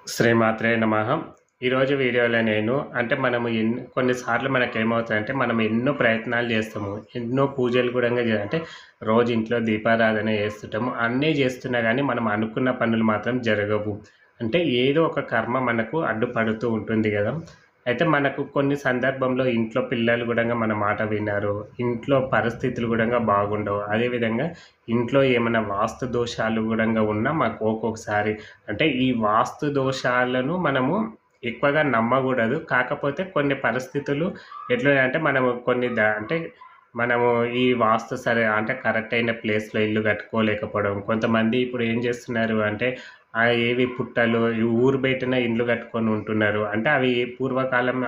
శ్రీమాత్రే నమః. ఈరోజు వీడియోలో నేను మనము కొన్నిసార్లు మనకేమవుతదంటే మనం ఎన్నో ప్రయత్నాలు చేస్తాము. ఎన్నో పూజలు కూడంగా రోజు ఇంట్లో దీపారాధన చేస్తుంటాము. అన్నీ చేస్తున్నా గానీ మనం అనుకున్న పనులు మాత్రం జరగవు. ఏదో ఒక కర్మ మనకు అడ్డుపడుతూ ఉంటుంది గదా! అయితే మనకు కొన్ని సందర్భంలో ఇంట్లో పిల్లలు గూడంగా మన మాట వినరు. ఇంట్లో పరిస్థితులు గూడంగా బాగుండవు. అదేవిధంగా ఇంట్లో ఏమన్నా వాస్తు దోషాలు గూడంగా ఉన్నా మాకు ఒక్కొక్కసారి ఈ వాస్తు దోషాలను మనము ఎక్కువగా నమ్మగూడదు. కాకపోతే కొన్ని పరిస్థితులు ఎట్లున్నాయంటే మనము కొన్ని మనము ఈ వాస్తు సరే కరెక్ట్ అయిన ప్లేస్‌లో ఇల్లు కట్టుకోలేకపోవడం. కొంతమంది ఇప్పుడు ఏం చేస్తున్నారు ఏవి పుట్టలు ఈ ఊరు బయటనే ఇండ్లు కట్టుకొని ఉంటున్నారు. అవి పూర్వకాలం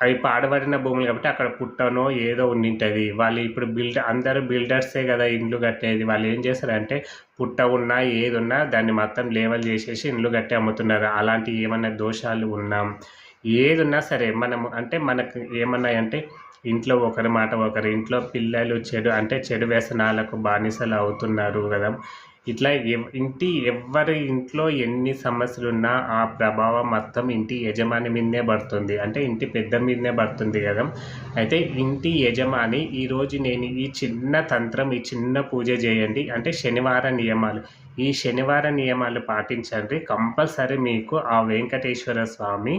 అవి పాడుబడిన భూములు కాబట్టి అక్కడ పుట్టనో ఏదో ఉండింటది. వాళ్ళు ఇప్పుడు అందరూ బిల్డర్సే గదా ఇండ్లు కట్టేది. వాళ్ళు ఏం చేస్తారంటే పుట్ట ఉన్నా, ఏదున్నా దాన్ని మొత్తం లేవల్ చేసేసి ఇండ్లు కట్టి అమ్ముతున్నారు. అలాంటి ఏమన్నా దోషాలు ఉన్నా, ఏదున్నా సరే మనము మనకు ఏమన్నాయంటే ఇంట్లో ఒకరి మాట ఒకరు, ఇంట్లో పిల్లలు చెడు వ్యసనాలకు బానిసలు అవుతున్నారు గదా! ఇట్లా ఎవ్వరి ఇంట్లో ఎన్ని సమస్యలున్నా ఆ ప్రభావం మొత్తం ఇంటి యజమాని మీదనే పడుతుంది. ఇంటి పెద్ద మీదనే పడుతుంది గదా! అయితే ఇంటి యజమాని ఈరోజు నేను ఈ చిన్న తంత్రం, ఈ చిన్న పూజ చేయండి. శనివార నియమాలు. ఈ శనివార నియమాలు పాటించండి. కంపల్సరీ మీకు ఆ వెంకటేశ్వర స్వామి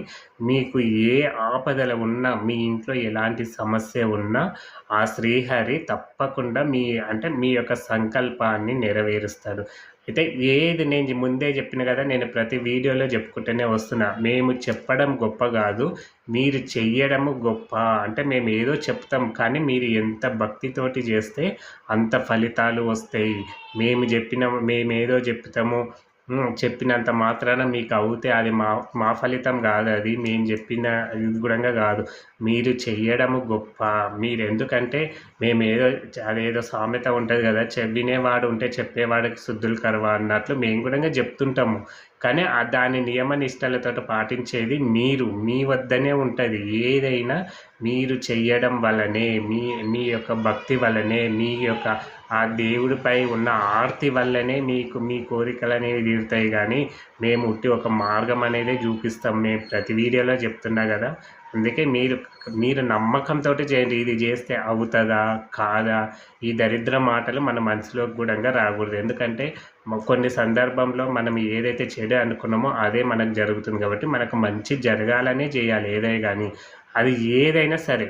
మీకు ఏ ఆపదలు ఉన్నా, మీ ఇంట్లో ఎలాంటి సమస్య ఉన్నా ఆ శ్రీహరి తప్పకుండా మీ యొక్క సంకల్పాన్ని నెరవేరుస్తాడు. అయితే ఏది నేను ముందే చెప్పిన కదా, నేను ప్రతి వీడియోలో చెప్పుకుంటూనే వస్తున్నా. మేము చెప్పడం గొప్ప కాదు, మీరు చెయ్యడము గొప్ప. మేము ఏదో చెప్తాం, కానీ మీరు ఎంత భక్తితోటి చేస్తే అంత ఫలితాలు వస్తాయి. మేమేదో చెప్తాము, చెప్పినంత మాత్రాన మీకు అవుతే అది మా ఫలితం కాదు. అది మేము చెప్పిన ఇది కూడా కాదు. మీరు చెయ్యడము గొప్ప. మీరెందుకంటే మేమేదో అదేదో సామెత ఉంటుంది కదా, వినేవాడు ఉంటే చెప్పేవాడికి శుద్ధులు కరువ అన్నట్లు మేము కూడా చెప్తుంటాము. కానీ దాని నియమ నిష్టలతోటి పాటించేది మీరు. మీ వద్దనే ఉంటుంది. ఏదైనా మీరు చెయ్యడం వల్లనే, మీ యొక్క భక్తి వల్లనే, మీ యొక్క ఆ దేవుడిపై ఉన్న ఆర్తి వల్లనే మీకు మీ కోరికలనేవి తీరుతాయి. కానీ మేము ఉట్టి ఒక మార్గం అనేది చూపిస్తాం. మేము ప్రతి వీడియోలో చెప్తున్నా కదా. అందుకే మీరు నమ్మకంతోటి చేయండి. ఇది చేస్తే అవుతుందా కాదా, ఈ దరిద్ర మాటలు మన మనసులోకి కూడా రాకూడదు. ఎందుకంటే కొన్ని సందర్భంలో మనం ఏదైతే చెడు అనుకున్నామో అదే మనకు జరుగుతుంది. కాబట్టి మనకు మంచి జరగాలనే చేయాలి ఏదైనా కానీ. అది ఏదైనా సరే,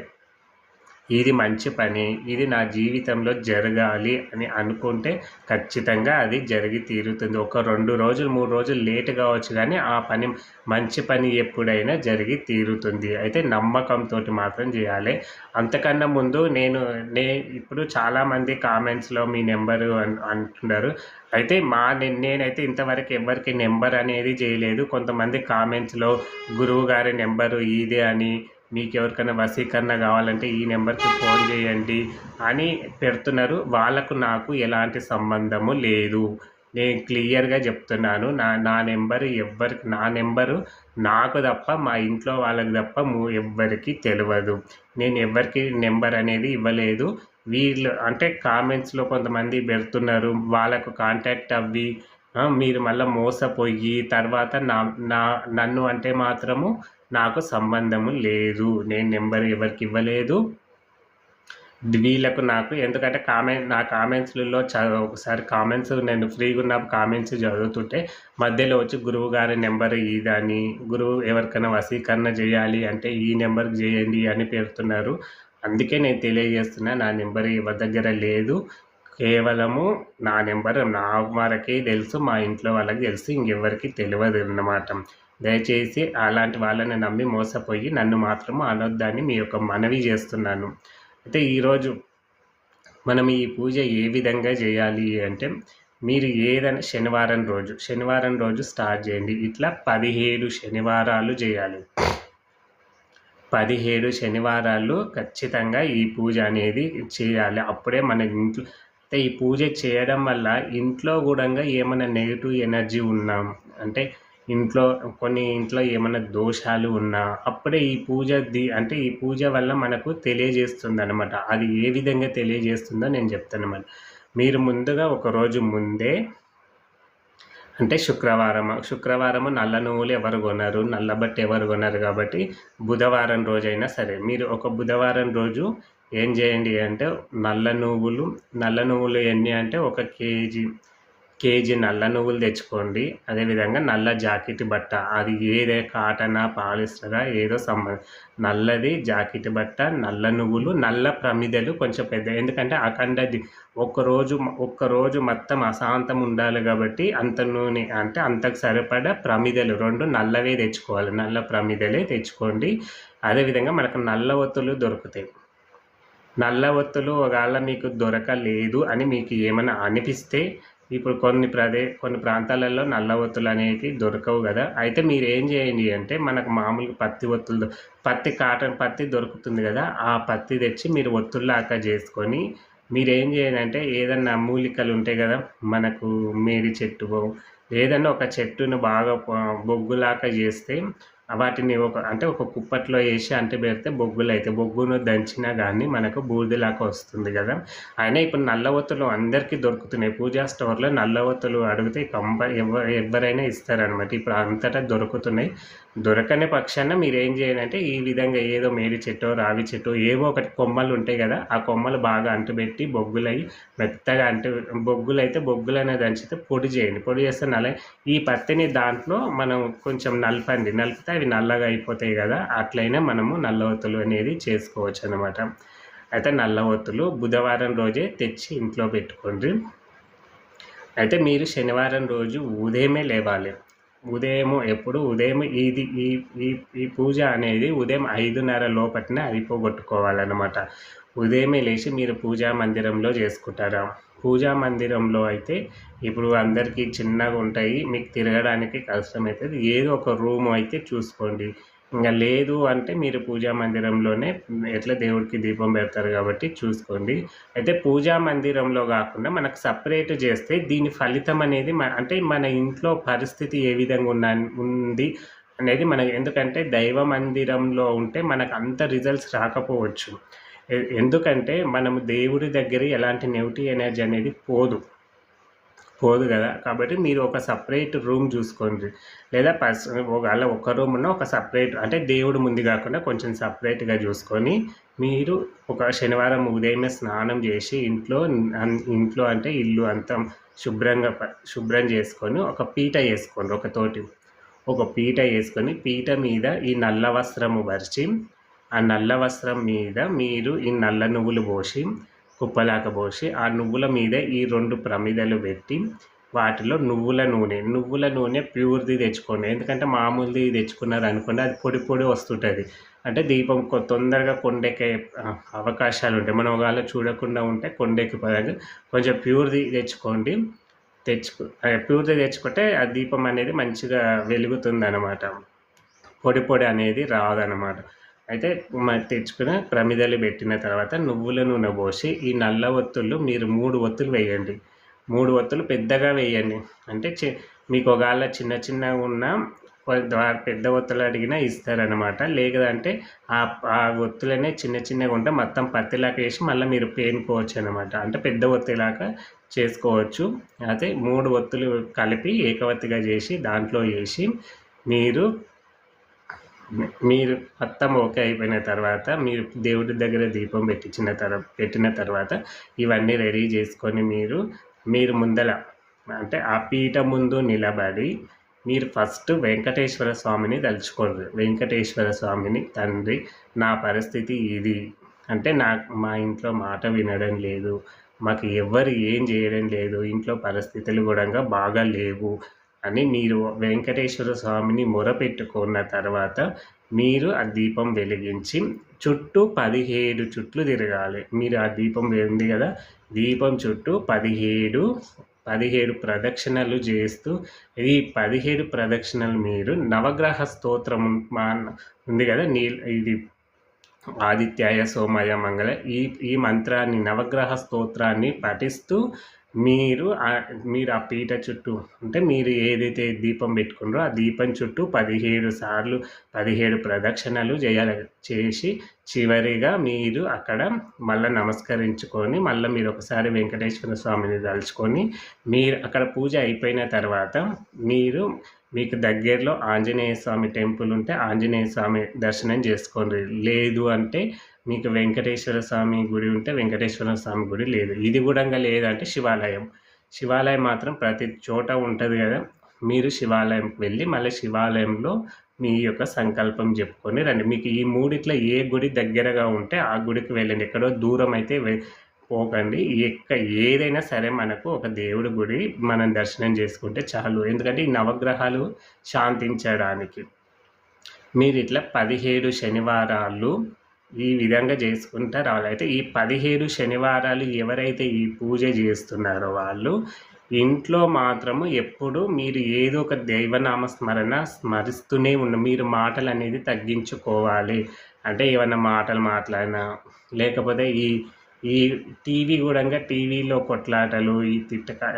ఇది మంచి పని, ఇది నా జీవితంలో జరగాలి అని అనుకుంటే ఖచ్చితంగా అది జరిగి తీరుతుంది. ఒక 2 రోజులు 3 రోజులు లేట్ కావచ్చు, కానీ ఆ పని మంచి పని ఎప్పుడైనా జరిగి తీరుతుంది. అయితే నమ్మకంతో మాత్రం చేయాలి. అంతకన్నా ముందు ఇప్పుడు చాలామంది కామెంట్స్లో మీ నెంబరు అంటున్నారు. అయితే నేనైతే ఇంతవరకు ఎవరికి నెంబర్ అనేది చేయలేదు. కొంతమంది కామెంట్స్లో గురువు గారి నెంబరు ఇదే అని, మీకు ఎవరికైనా వశీకరణ కావాలంటే ఈ నెంబర్కి ఫోన్ చేయండి అని పెడుతున్నారు. వాళ్ళకు నాకు ఎలాంటి సంబంధము లేదు. నేను క్లియర్గా చెప్తున్నాను. నా నెంబరు నాకు తప్ప, మా ఇంట్లో వాళ్ళకి తప్ప ఎవ్వరికి తెలియదు. నేను ఎవరికి నెంబర్ అనేది ఇవ్వలేదు. వీళ్ళు కామెంట్స్లో కొంతమంది పెడుతున్నారు. వాళ్ళకు కాంటాక్ట్ అవ్వి మీరు మళ్ళీ మోసపోయి తర్వాత నన్ను మాత్రము నాకు సంబంధము లేదు. నేను నెంబర్ ఎవరికి ఇవ్వలేదు. వీళ్ళకు నాకు ఎందుకంటే నా కామెంట్స్లలో ఒకసారి కామెంట్స్ నేను ఫ్రీగా ఉన్న కామెంట్స్ చదువుతుంటే మధ్యలో వచ్చి గురువు గారి నెంబర్ ఇదని, గురువు ఎవరికైనా వశీకరణ చేయాలి అంటే ఈ నెంబర్కి చేయండి అని పెడుతున్నారు. అందుకే నేను తెలియజేస్తున్నా, నా నెంబర్ ఎవరి దగ్గర లేదు. కేవలము నా నెంబర్ నా వరకే తెలుసు, మా ఇంట్లో వాళ్ళకి తెలుసు, ఇంకెవరికి తెలియదు అన్నమాట. దయచేసి అలాంటి వాళ్ళని నమ్మి మోసపోయి నన్ను మాత్రము అనొద్దని మీ యొక్క మనవి చేస్తున్నాను. అయితే ఈరోజు మనం ఈ పూజ ఏ విధంగా చేయాలి మీరు ఏదైనా శనివారం రోజు స్టార్ట్ చేయండి. ఇట్లా 17 శనివారాలు చేయాలి. 17 శనివారాలు ఖచ్చితంగా ఈ పూజ అనేది చేయాలి. అప్పుడే మన ఇంట్లో ఈ పూజ చేయడం వల్ల ఇంట్లో కూడా ఏమైనా నెగిటివ్ ఎనర్జీ ఉన్నా, ఇంట్లో ఏమైనా దోషాలు ఉన్నా అప్పుడే ఈ పూజ వల్ల మనకు తెలియజేస్తుందన్నమాట. అది ఏ విధంగా తెలియజేస్తుందో నేను చెప్తానన్నమాట. మీరు ముందుగా ఒక రోజు ముందే అంటే శుక్రవారము నల్ల నువ్వులు ఎవరు కొనరు, నల్ల బట్టి ఎవరు కొనరు కాబట్టి బుధవారం రోజైనా సరే మీరు ఒక బుధవారం రోజు ఏం చేయండి అంటే నల్ల నువ్వులు ఎన్ని అంటే 1 కేజీ నల్ల నువ్వులు తెచ్చుకోండి. అదేవిధంగా నల్ల జాకెట్ బట్ట, అది ఏదే కాటనా పాలిస్టరా ఏదో నల్లది జాకెట్ బట్ట, నల్ల నువ్వులు, నల్ల ప్రమిదలు కొంచెం పెద్ద, ఎందుకంటే అఖండది ఒక్కరోజు మొత్తం అశాంతం ఉండాలి కాబట్టి అంత నూనె అంటే అంతకు సరిపడా ప్రమిదలు 2 నల్లవే తెచ్చుకోవాలి, నల్ల ప్రమిదలే తెచ్చుకోండి. అదేవిధంగా మనకు నల్ల ఒత్తులు దొరుకుతాయి. నల్ల ఒత్తులు ఒకవేళ మీకు దొరకలేదు అని మీకు ఏమైనా అనిపిస్తే, ఇప్పుడు కొన్ని ప్రాంతాలలో నల్ల ఒత్తులు అనేవి దొరకవు కదా, అయితే మీరు ఏం చేయండి అంటే మనకు మామూలుగా కాటన్ పత్తి దొరుకుతుంది కదా, ఆ పత్తి తెచ్చి మీరు ఒత్తుల్లాగా చేసుకొని మీరేం చేయండి అంటే ఏదన్నా మూలికలు ఉంటాయి కదా, మనకు మేడి చెట్టు ఏదన్నా ఒక చెట్టును బాగా బొగ్గులాగా చేస్తే వాటిని ఒక కుప్పట్లో వేసి పెడితే బొగ్గులు అయితే బొగ్గును దంచినా కానీ మనకు బూడిదలాగా వస్తుంది కదా. అయినా ఇప్పుడు నల్ల ఒత్తులు అందరికీ దొరుకుతున్నాయి, పూజా స్టోర్లో నల్ల ఒత్తులు అడిగితే ఎవరైనా ఇస్తారనమాట. ఇప్పుడు అంతటా దొరుకుతున్నాయి. దొరకని పక్షాన మీరు ఏం చేయాలంటే ఈ విధంగా ఏదో మేడి చెట్టు రావి చెట్టు ఏవో ఒకటి కొమ్మలు ఉంటాయి కదా, ఆ కొమ్మలు బాగా అంటుపెట్టి బొగ్గులై మెత్తగా బొగ్గులనే దంచితే పొడి చేయండి. పొడి చేస్తే ఈ పత్తిని దాంట్లో మనం కొంచెం నలిపితే అవి నల్లగా అయిపోతాయి కదా, అట్లయినా మనము నల్ల ఒత్తులు అనేది చేసుకోవచ్చు అనమాట. అయితే నల్ల ఒత్తులు బుధవారం రోజే తెచ్చి ఇంట్లో పెట్టుకోండి. అయితే మీరు శనివారం రోజు ఉదయమే లేవాలి. ఉదయం ఈ పూజ అనేది ఉదయం 5:30 లోపటినే అయిపోగొట్టుకోవాలన్నమాట. ఉదయమే లేచి మీరు పూజా మందిరంలో చేసుకుంటారా? పూజా మందిరంలో అయితే ఇప్పుడు అందరికీ చిన్నగా ఉంటాయి, మీకు తిరగడానికి కష్టమవుతుంది. ఏదో ఒక రూమ్ అయితే చూసుకోండి. ఇంకా లేదు అంటే మీరు పూజా మందిరంలోనే ఎట్లా దేవుడికి దీపం పెడతారు కాబట్టి చూసుకోండి. అయితే పూజా మందిరంలో కాకుండా మనకు సపరేట్ చేస్తే దీని ఫలితం అనేది మన ఇంట్లో పరిస్థితి ఏ విధంగా ఉంది అనేది ఎందుకంటే దైవ మందిరంలో ఉంటే మనకు అంత రిజల్ట్స్ రాకపోవచ్చు. ఎందుకంటే మనము దేవుడి దగ్గర ఎలాంటి నెగిటివ్ ఎనర్జీ అనేది పోదు కదా. కాబట్టి మీరు ఒక సపరేట్ రూమ్ చూసుకోండి, లేదా ఒకవేళ ఒక రూమ్ ఉన్న ఒక సపరేట్ అంటే దేవుడు ముందు కాకుండా కొంచెం సపరేట్గా చూసుకొని మీరు ఒక శనివారం ఉదయమే స్నానం చేసి ఇంట్లో అంటే ఇల్లు అంతా శుభ్రం చేసుకొని ఒక పీట వేసుకోండి. ఒక పీట వేసుకొని పీట మీద ఈ నల్ల వస్త్రము పరిచి ఆ నల్ల వస్త్రం మీద మీరు ఈ నల్ల నువ్వులు పోసి కుప్పలాక పోసి ఆ నువ్వుల మీద ఈ 2 ప్రమిదలు పెట్టి వాటిలో నువ్వుల నూనె ప్యూర్ది తెచ్చుకోండి. ఎందుకంటే మామూలుది తెచ్చుకున్నారు అనుకోండి అది పొడి వస్తుంటుంది, అంటే దీపం తొందరగా కొండెక్కే అవకాశాలు ఉంటాయి. మనం ఒకవేళ చూడకుండా ఉంటే కొండెక్కి పరంగా కొంచెం ప్యూర్ది తెచ్చుకోండి. ప్యూర్ది తెచ్చుకుంటే ఆ దీపం అనేది మంచిగా వెలుగుతుంది అనమాట, పొడి అనేది రాదనమాట. అయితే తెచ్చుకుని ప్రమిదలు పెట్టిన తర్వాత నువ్వుల నూనె పోసి ఈ నల్ల ఒత్తులు మీరు 3 ఒత్తులు వేయండి. 3 ఒత్తులు పెద్దగా వేయండి. అంటే మీకు ఒకవేళ చిన్నగా ఉన్న పెద్ద ఒత్తులు అడిగినా ఇస్తారనమాట. లేదంటే ఆ ఒత్తులనే చిన్నగా ఉంటే మొత్తం పత్తిలాగా వేసి మళ్ళీ మీరు పేనుకోవచ్చు అనమాట, అంటే పెద్ద ఒత్తిలాగా చేసుకోవచ్చు. అయితే 3 ఒత్తులు కలిపి ఏకవత్తిగా చేసి దాంట్లో వేసి మీరు మొత్తం ఓకే అయిపోయిన తర్వాత మీరు దేవుడి దగ్గర దీపం పెట్టిన తర్వాత ఇవన్నీ రెడీ చేసుకొని మీరు ముందల అంటే ఆ పీట ముందు నిలబడి మీరు ఫస్ట్ వెంకటేశ్వర స్వామిని తలుచుకోండి. వెంకటేశ్వర స్వామిని, తండ్రి నా పరిస్థితి ఇది, అంటే మా ఇంట్లో మాట వినడం లేదు, మాకు ఎవరు ఏం చేయడం లేదు, ఇంట్లో పరిస్థితులు కూడా బాగా లేవు అని మీరు వెంకటేశ్వర స్వామిని మొరపెట్టుకున్న తర్వాత మీరు ఆ దీపం వెలిగించి చుట్టూ 17 చుట్లు తిరగాలి. మీరు ఆ దీపం ఉంది కదా, దీపం చుట్టూ 17 ప్రదక్షిణలు చేస్తూ ఈ 17 ప్రదక్షిణలు మీరు నవగ్రహ స్తోత్రం ఉంది కదా, ఇది ఆదిత్యాయ సోమాయ మంగళ ఈ మంత్రాన్ని నవగ్రహ స్తోత్రాన్ని పఠిస్తూ మీరు ఆ పీట చుట్టూ అంటే మీరు ఏదైతే దీపం పెట్టుకున్నారో ఆ దీపం చుట్టూ 17 సార్లు 17 ప్రదక్షిణలు చేసి చివరిగా మీరు అక్కడ మళ్ళా నమస్కరించుకొని మళ్ళీ మీరు ఒకసారి వెంకటేశ్వర స్వామిని తలుచుకొని మీరు అక్కడ పూజ అయిపోయిన తర్వాత మీకు దగ్గరలో ఆంజనేయ స్వామి టెంపుల్ ఉంటే ఆంజనేయ స్వామి దర్శనం చేసుకోండి. లేదు అంటే మీకు వెంకటేశ్వర స్వామి గుడి ఉంటే వెంకటేశ్వర స్వామి గుడి, లేదు ఇది కూడా లేదంటే శివాలయం మాత్రం ప్రతి చోట ఉంటుంది కదా. మీరు శివాలయంకి వెళ్ళి మళ్ళీ శివాలయంలో మీ యొక్క సంకల్పం చెప్పుకొని రండి. మీకు ఈ మూడిట్లో ఏ గుడి దగ్గరగా ఉంటే ఆ గుడికి వెళ్ళండి. ఎక్కడో దూరం అయితే పోకండి. ఏదైనా సరే మనకు ఒక దేవుడి గుడి మనం దర్శనం చేసుకుంటే చాలు. ఎందుకంటే ఈ నవగ్రహాలు శాంతించడానికి మీరు ఇట్లా 17 శనివారాలు ఈ విధంగా చేసుకుంటూ రావాలి. అయితే ఈ 17 శనివారాలు ఎవరైతే ఈ పూజ చేస్తున్నారో వాళ్ళు ఇంట్లో మాత్రము ఎప్పుడు మీరు ఏదో ఒక దైవనామ స్మరిస్తూనే మీరు మాటలు అనేది తగ్గించుకోవాలి. అంటే ఏమన్నా మాటలు మాట్లాడినా లేకపోతే ఈ టీవీ కూడా టీవీలో కొట్లాటలు ఈ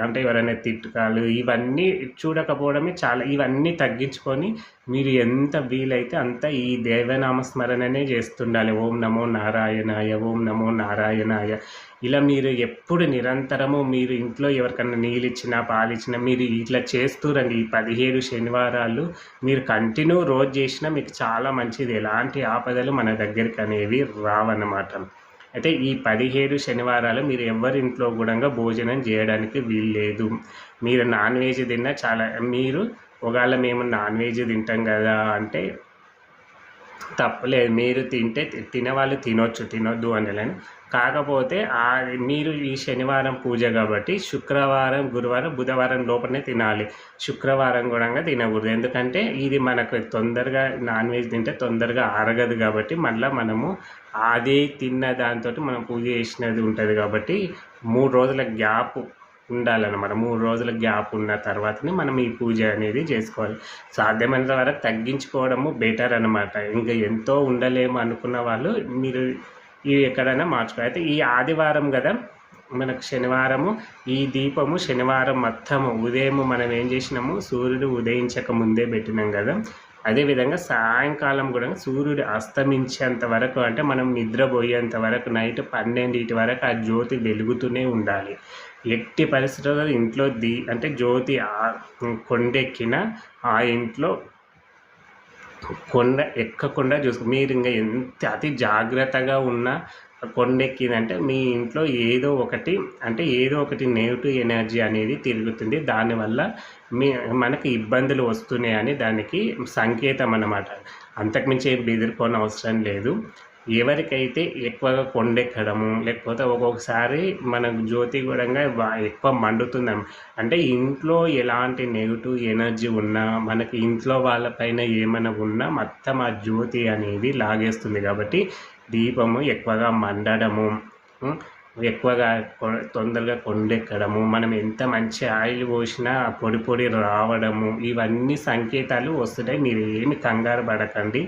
అంటే ఎవరైనా తిట్టకాలు ఇవన్నీ చూడకపోవడమే చాలా. ఇవన్నీ తగ్గించుకొని మీరు ఎంత వీలైతే అంత ఈ దేవనామస్మరణనే చేస్తుండాలి. ఓం నమో నారాయణాయ, ఓం నమో నారాయణాయ. ఇలా మీరు ఎప్పుడు నిరంతరము మీరు ఇంట్లో ఎవరికన్నా నీళ్ళు ఇచ్చినా పాలిచ్చినా మీరు ఇట్లా చేస్తూరండి. ఈ 17 శనివారాలు మీరు కంటిన్యూ రోజు చేసినా మీకు చాలా మంచిది. ఎలాంటి ఆపదలు మన దగ్గరికి అనేవి రావన్నమాట. అయితే ఈ 17 శనివారాలు మీరు ఎవరింట్లో కూడా భోజనం చేయడానికి వీల్లేదు. మీరు నాన్ వెజ్ తిన్నా చాలా. మీరు ఒకవేళ మేము నాన్ వెజ్ తింటాం కదా అంటే తప్పలేదు. మీరు తినేవాళ్ళు తినొద్దు అనలేను. కాకపోతే మీరు ఈ శనివారం పూజ కాబట్టి శుక్రవారం, గురువారం, బుధవారం లోపలనే తినాలి. శుక్రవారం కూడా తినకూడదు. ఎందుకంటే ఇది మనకు తొందరగా నాన్ వెజ్ తింటే తొందరగా అరగదు కాబట్టి మళ్ళీ మనము అదే తిన్న దాంతో మనం పూజ చేసినది ఉంటుంది కాబట్టి 3 రోజుల గ్యాప్ ఉండాలన్నమాట. 3 రోజుల గ్యాప్ ఉన్న తర్వాతనే మనం ఈ పూజ అనేది చేసుకోవాలి. సాధ్యమైనంత వరకు తగ్గించుకోవడము బెటర్ అనమాట. ఇంకా ఎంతో ఉండలేము అనుకున్న వాళ్ళు మీరు ఇవి ఎక్కడైనా మార్చుకోవాలి. అయితే ఈ ఆదివారం కదా మనకు శనివారము, ఈ దీపము శనివారం మొత్తము ఉదయం మనం ఏం చేసినాము, సూర్యుడు ఉదయించక ముందే పెట్టినాం కదా. అదేవిధంగా సాయంకాలం కూడా సూర్యుడు అస్తమించేంత వరకు అంటే మనం నిద్రపోయేంత వరకు నైట్ 12 వరకు ఆ జ్యోతి వెలుగుతూనే ఉండాలి. ఎట్టి పరిస్థితుల్లో ఇంట్లో అంటే జ్యోతి కొండెక్కిన ఆ ఇంట్లో కొండ ఎక్కకుండా మీరు ఇంకా ఎంత అతి జాగ్రత్తగా ఉన్నా కొండెక్కిందంటే మీ ఇంట్లో ఏదో ఒకటి నెగిటివ్ ఎనర్జీ అనేది తిరుగుతుంది. దానివల్ల మనకి ఇబ్బందులు వస్తున్నాయని దానికి సంకేతం అన్నమాట. అంతకుమించి ఏం బెదిరిపోని అవసరం లేదు. ఎవరికైతే ఎక్కువగా కొండెక్కడము లేకపోతే ఒక్కొక్కసారి మనకు జ్యోతి కూడా ఎక్కువ మండుతుందని అంటే ఇంట్లో ఎలాంటి నెగిటివ్ ఎనర్జీ ఉన్నా మనకి ఇంట్లో వాళ్ళపైన ఏమైనా ఉన్నా మొత్తం ఆ జ్యోతి అనేది లాగేస్తుంది. కాబట్టి దీపము ఎక్కువగా మండడము, ఎక్కువగా తొందరగా కొండెక్కడము, మనం ఎంత మంచి ఆయిల్ పోసినా పొడి రావడము, ఇవన్నీ సంకేతాలు వస్తుంటాయి. మీరు ఏమి కంగారు పడకండి.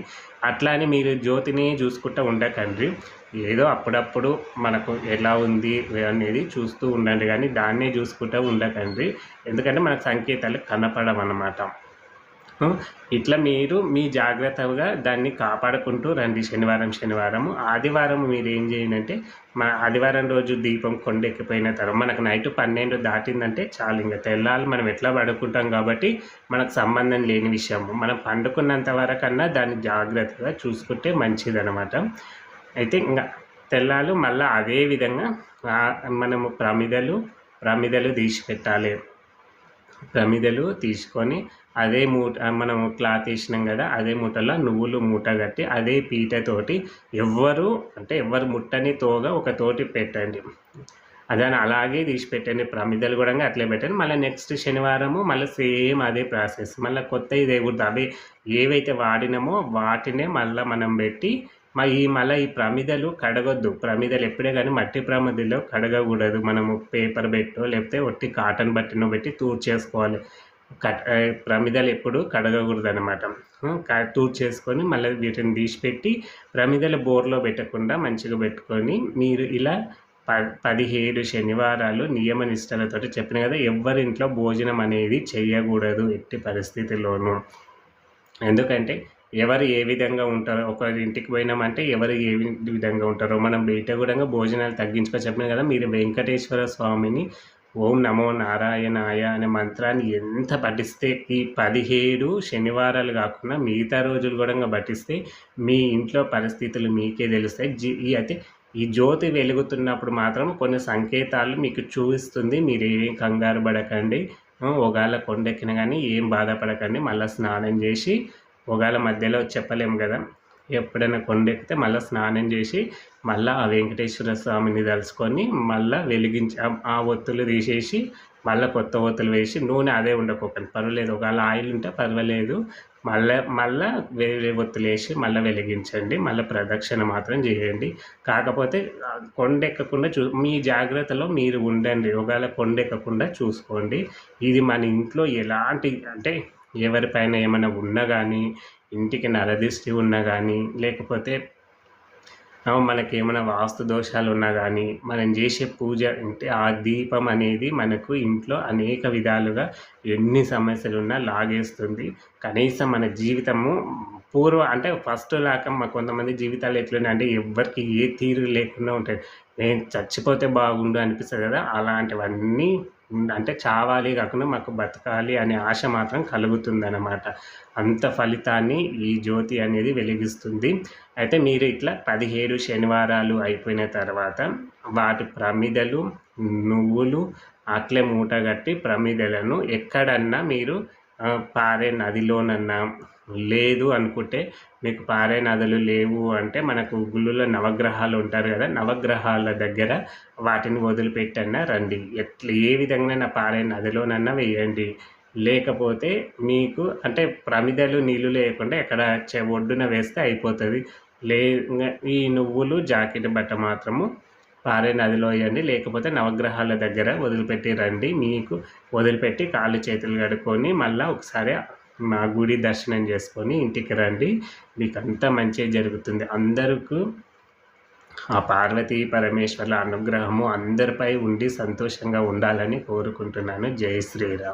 అట్లా అని మీరు జ్యోతిని చూసుకుంటూ ఉండకండి. ఏదో అప్పుడప్పుడు మనకు ఎలా ఉంది అనేది చూస్తూ ఉండండి, కానీ దాన్నే చూసుకుంటూ ఉండకండి. ఎందుకంటే మనకు సంకేతాలు కనపడమన్నమాట. ఇట్లా మీరు మీ జాగ్రత్తగా దాన్ని కాపాడుకుంటూ రండి. శనివారం ఆదివారం మీరు ఏం చేయండి, మన ఆదివారం రోజు దీపం కొండెక్కిపోయిన తర్వాత మనకు నైట్ 12 దాటిందంటే చాలు. ఇంకా తెల్లాలి మనం ఎట్లా పడుకుంటాం కాబట్టి మనకు సంబంధం లేని విషయం. మనం పండుకున్నంత వరకన్నా దాన్ని జాగ్రత్తగా చూసుకుంటే మంచిదన్నమాట. అయితే ఇంకా తెల్లాలు మళ్ళీ అదే విధంగా మనము ప్రమిదలు తీసి పెట్టాలి. ప్రమిదలు తీసుకొని అదే మనం క్లాత్ వేసినాం కదా, అదే మూటలో నువ్వులు మూట కట్టి అదే పీటతోటి ఎవరు ముట్టని తోగా ఒక తోటి పెట్టండి. దాన్ని అలాగే తీసి పెట్టండి. ప్రమిదలు కూడా అట్లే పెట్టండి. మళ్ళీ నెక్స్ట్ శనివారము మళ్ళీ సేమ్ అదే ప్రాసెస్. మళ్ళీ కొత్త ఇదేకూడదు. అవి ఏవైతే వాడినామో వాటినే మళ్ళీ మనం పెట్టి మళ్ళీ ఈ ప్రమిదలు కడగొద్దు. ప్రమిదలు ఎప్పుడే కానీ మట్టి ప్రమిదలో కడగకూడదు. మనము పేపర్ పెట్టో లేకపోతే ఒట్టి కాటన్ బట్టనో పెట్టి చేసుకోవాలి. ప్రమిదలు ఎప్పుడు కడగకూడదు అనమాట. చేసుకొని మళ్ళీ వీటిని తీసిపెట్టి ప్రమిదలు బోర్లో పెట్టకుండా మంచిగా పెట్టుకొని మీరు ఇలా 17 శనివారాలు నియమ నిష్టలతోటి చెప్పిన కదా, ఎవ్వరి ఇంట్లో భోజనం అనేది చేయకూడదు ఎట్టి పరిస్థితుల్లోనూ. ఎందుకంటే ఎవరు ఏ విధంగా ఉంటారో, ఒకరి ఇంటికి పోయినామంటే ఎవరు ఏ విధంగా ఉంటారో మనం బయట కూడా భోజనాలు తగ్గించుకో చెప్పిన కదా. మీరు వెంకటేశ్వర స్వామిని ఓం నమో నారాయణాయ అనే మంత్రాన్ని ఎంత పఠిస్తే, ఈ 17 శనివారాలు కాకుండా మిగతా రోజులు కూడా పఠిస్తే మీ ఇంట్లో పరిస్థితులు మీకే తెలుస్తాయి. అయితే ఈ జ్యోతి వెలుగుతున్నప్పుడు మాత్రం కొన్ని సంకేతాలు మీకు చూపిస్తుంది. మీరు ఏం కంగారు పడకండి. ఒకవేళ కొండెక్కిన కానీ ఏం బాధపడకండి. మళ్ళీ స్నానం చేసి, ఒకవేళ మధ్యలో చెప్పలేము కదా, ఎప్పుడైనా కొండెక్కితే మళ్ళీ స్నానం చేసి మళ్ళీ ఆ వెంకటేశ్వర స్వామిని తలుచుకొని మళ్ళీ వెలిగించి ఆ ఒత్తులు తీసేసి మళ్ళీ కొత్త ఒత్తులు వేసి, నూనె అదే ఉండకపోకండి పర్వాలేదు, ఒకవేళ ఆయిల్ ఉంటే పర్వాలేదు, మళ్ళీ వేరే ఒత్తులు వేసి మళ్ళీ వెలిగించండి. మళ్ళీ ప్రదక్షిణ మాత్రం చేయండి. కాకపోతే కొండెక్కకుండా మీ జాగ్రత్తలో మీరు ఉండండి. ఒకవేళ కొండెక్కకుండా చూసుకోండి. ఇది మన ఇంట్లో ఎలాంటి అంటే ఎవరిపైన ఏమైనా ఉన్నా కానీ, ఇంటికి నరదిష్టి ఉన్నా కానీ, లేకపోతే మనకేమైనా వాస్తు దోషాలు ఉన్నా కానీ, మనం చేసే పూజ అంటే ఆ దీపం అనేది మనకు ఇంట్లో అనేక విధాలుగా ఎన్ని సమస్యలున్నా లాగేస్తుంది. కనీసం మన జీవితము అంటే ఫస్ట్ లాగా కొంతమంది జీవితాలు ఎట్లున్నాయంటే ఎవ్వరికి ఏ తీరు లేకుండా ఉంటాయి. నేను చచ్చిపోతే బాగుండు అనిపిస్తుంది కదా, అలాంటివన్నీ అంటే చావాలి కాకుండా మాకు బతకాలి అనే ఆశ మాత్రం కలుగుతుందన్నమాట. అంత ఫలితాన్ని ఈ జ్యోతి అనేది వెలిగిస్తుంది. అయితే మీరు ఇట్లా 17 శనివారాలు అయిపోయిన తర్వాత వాటి ప్రమిదలు, నువ్వులు అట్లే మూటగట్టి ప్రమిదలను ఎక్కడన్నా మీరు పారే నదిలోనన్నా, లేదు అనుకుంటే మీకు పారే నదులు లేవు అంటే మనకు గుళ్ళలో నవగ్రహాలు ఉంటారు కదా, నవగ్రహాల దగ్గర వాటిని వదిలిపెట్టన్నా రండి. ఏ విధంగా పారే నదిలోనన్నా వేయండి. లేకపోతే మీకు అంటే ప్రమిదలు నీళ్ళు లేకుండా ఎక్కడ ఒడ్డున వేస్తే అయిపోతుంది. ఈ నువ్వులు, జాకెట్ బట్ట మాత్రము పారే నదిలో వేయండి. లేకపోతే నవగ్రహాల దగ్గర వదిలిపెట్టి రండి. మీకు వదిలిపెట్టి కాళ్ళు చేతులు కడుక్కొని మళ్ళీ ఒకసారి మా గుడి దర్శనం చేసుకొని ఇంటికి రండి. మీకు అంతా మంచిగా జరుగుతుంది. అందరికీ ఆ పార్వతీ పరమేశ్వర్ల అనుగ్రహము అందరిపై ఉండి సంతోషంగా ఉండాలని కోరుకుంటున్నాను. జై శ్రీరామ్.